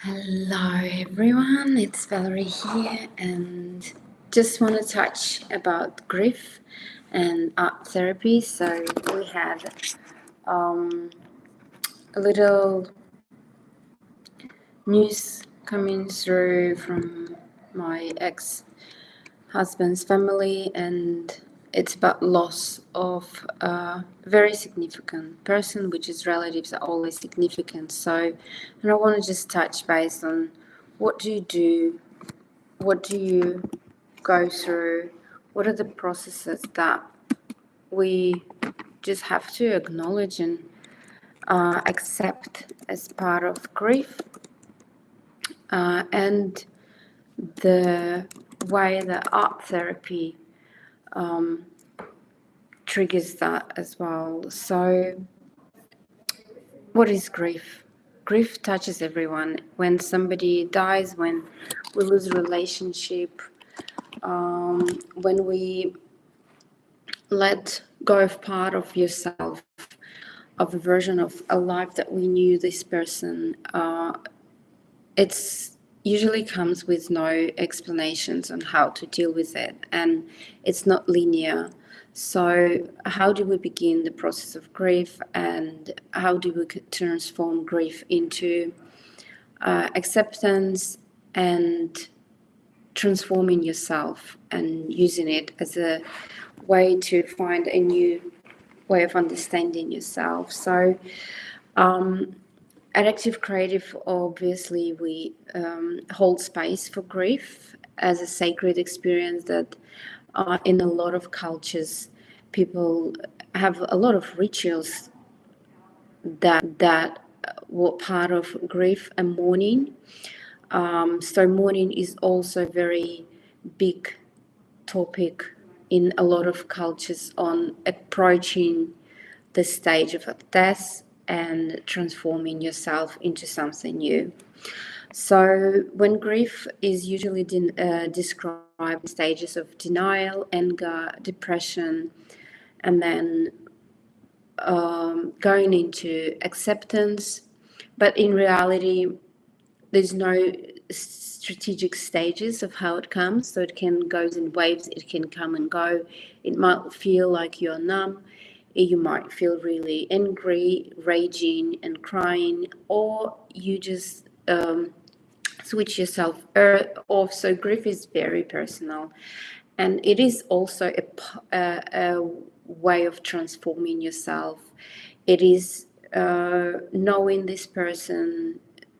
Hello everyone, it's Valerie here and just want to touch about grief and art therapy. So we had a little news coming through from my ex-husband's family, and it's about loss of a very significant person, which is relatives are always significant. So, and I want to just touch base on what do you do, what do you go through, what are the processes that we just have to acknowledge and accept as part of grief, and the way that art therapy triggers that as well. So, what is grief? Grief touches everyone. When somebody dies, when we lose a relationship, when we let go of part of yourself, of a version of a life that we knew this person, it's usually comes with no explanations on how to deal with it, and it's not linear. So how do we begin the process of grief, and how do we transform grief into acceptance and transforming yourself and using it as a way to find a new way of understanding yourself? So at Active Creative, obviously, we hold space for grief as a sacred experience that in a lot of cultures, people have a lot of rituals that were part of grief and mourning. So mourning is also a very big topic in a lot of cultures on approaching the stage of death and transforming yourself into something new. So when grief is usually described in stages of denial, anger, depression, and then going into acceptance, but in reality, there's no strategic stages of how it comes. So it can go in waves, it can come and go. It might feel like you're numb, you might feel really angry, raging and crying, or you just switch yourself off. So grief is very personal, and it is also a way of transforming yourself. It is knowing this person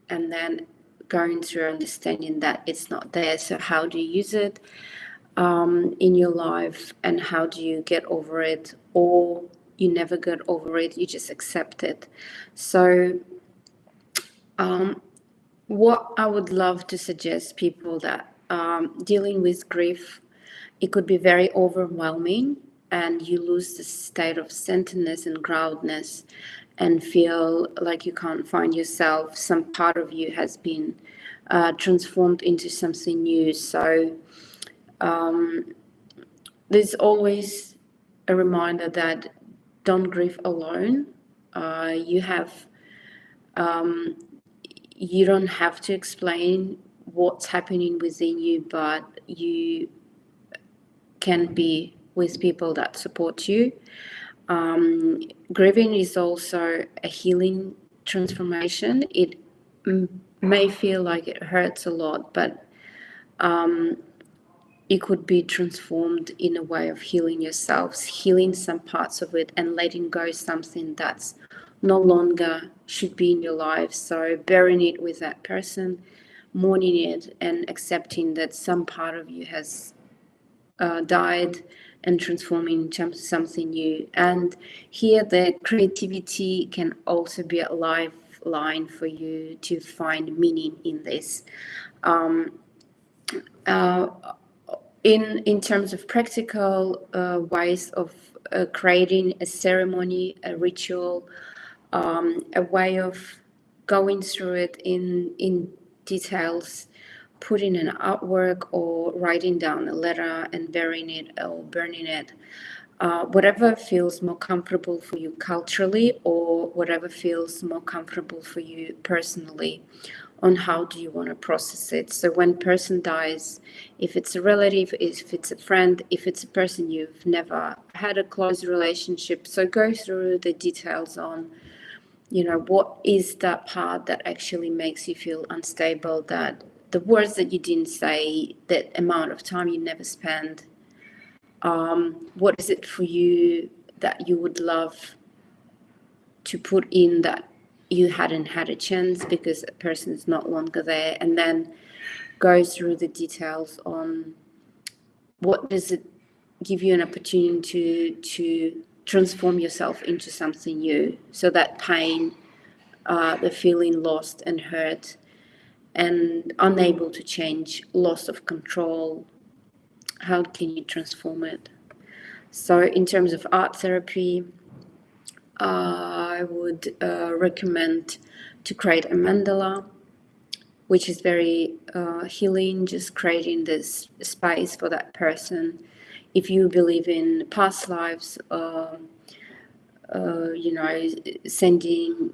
and then going through understanding that it's not there. So how do you use it in your life, and how do you get over it, or you never get over it, you just accept it? So what I would love to suggest people that dealing with grief, it could be very overwhelming, and you lose the state of centeredness and groundedness and feel like you can't find yourself. Some part of you has been transformed into something new. So there's always a reminder that don't grieve alone. You have you don't have to explain what's happening within you, but you can be with people that support you. Grieving is also a healing transformation. It may feel like it hurts a lot, but it could be transformed in a way of healing yourselves, healing some parts of it and letting go something that's no longer should be in your life. So bearing it with that person, mourning it, and accepting that some part of you has died, and transforming into something new. And here the creativity can also be a lifeline for you to find meaning in this. In terms of practical ways of creating a ceremony, a ritual, a way of going through it in details, putting an artwork or writing down a letter and burying it or burning it, whatever feels more comfortable for you culturally, or whatever feels more comfortable for you personally. on how do you want to process it. So when person dies, if it's a relative, if it's a friend, if it's a person you've never had a close relationship, so go through the details on, what is that part that actually makes you feel unstable, that the words that you didn't say, that amount of time you never spend. What is it for you that you would love to put in that you hadn't had a chance because a person is not longer there? And then go through the details on what does it give you an opportunity to transform yourself into something new. So that pain, the feeling lost and hurt and unable to change, loss of control, how can you transform it? So in terms of art therapy, I would recommend to create a mandala, which is very healing, just creating this space for that person. If you believe in past lives, sending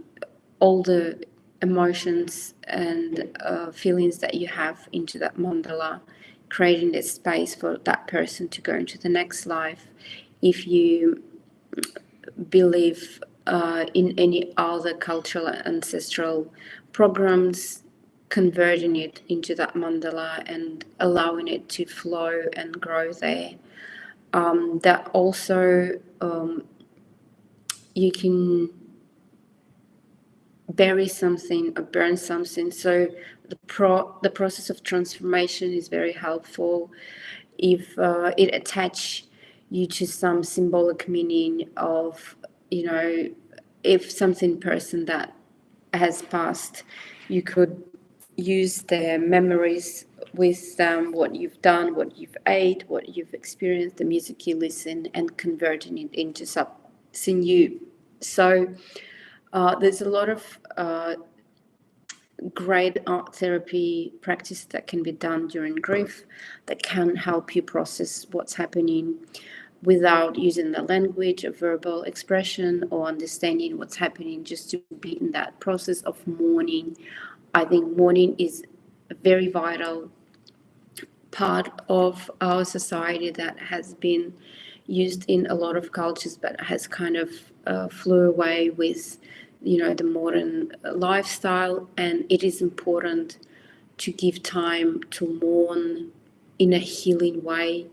all the emotions and feelings that you have into that mandala, creating this space for that person to go into the next life. If you believe in any other cultural ancestral programs, converting it into that mandala and allowing it to flow and grow there. That also you can bury something or burn something. So the process of transformation is very helpful. If it attach you to some symbolic meaning of, if something person that has passed, you could use their memories with what you've done, what you've ate, what you've experienced, the music you listen, and converting it into something new. So there's a lot of great art therapy practice that can be done during grief that can help you process what's happening without using the language of verbal expression or understanding what's happening, just to be in that process of mourning. I think mourning is a very vital part of our society that has been used in a lot of cultures but has kind of flew away with the modern lifestyle. And it is important to give time to mourn in a healing way,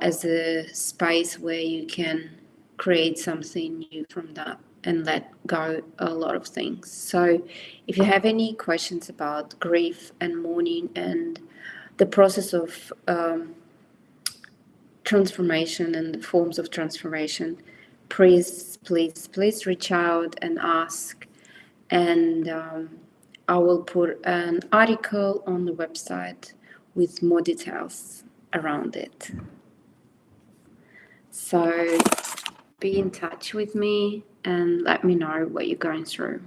as a space where you can create something new from that and let go a lot of things. So if you have any questions about grief and mourning and the process of transformation and the forms of transformation, please reach out and ask. And I will put an article on the website with more details around it. So be in touch with me and let me know what you're going through.